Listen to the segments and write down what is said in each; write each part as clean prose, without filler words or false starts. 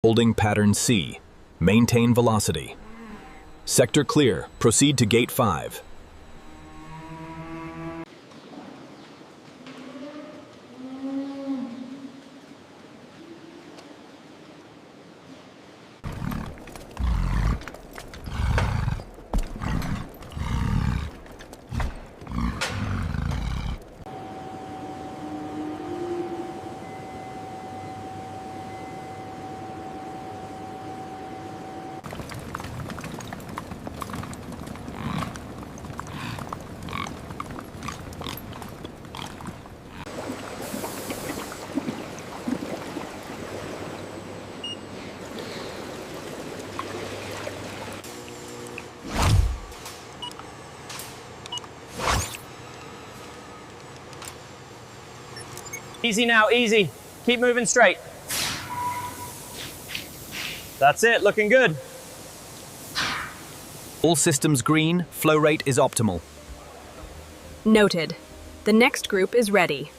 Holding pattern C. Maintain velocity. Sector clear. Proceed to gate 5. Easy now, easy. Keep moving straight. That's it, looking good. All systems green, flow rate is optimal. Noted. The next group is ready.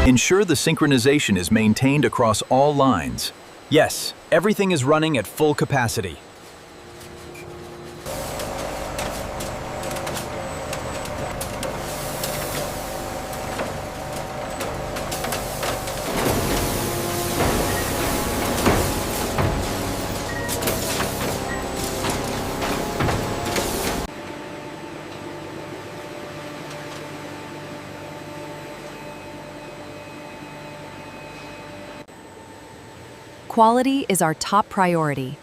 Ensure the synchronization is maintained across all lines. Yes, everything is running at full capacity. Quality is our top priority.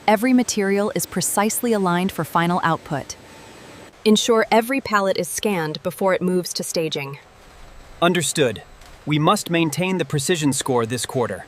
Every material is precisely aligned for final output. Ensure every pallet is scanned before it moves to staging. Understood. We must maintain the precision score this quarter.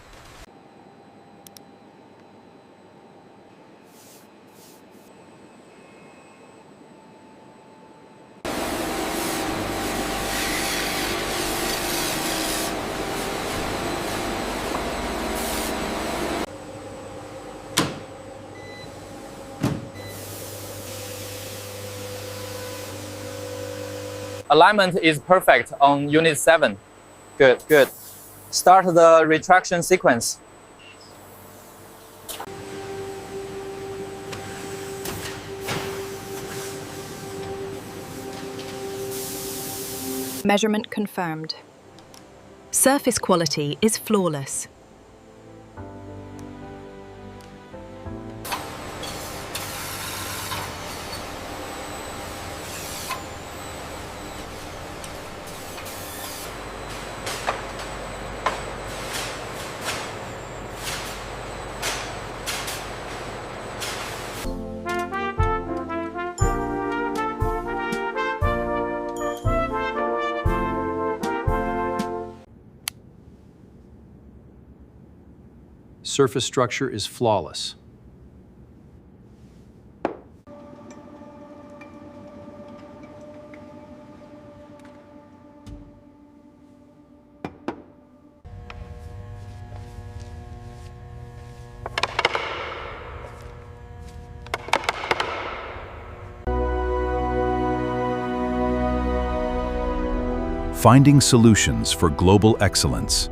Alignment is perfect on Unit 7. Good, good. Start the retraction sequence. Measurement confirmed. Surface quality is flawless. Surface structure is flawless. finding solutions for global excellence.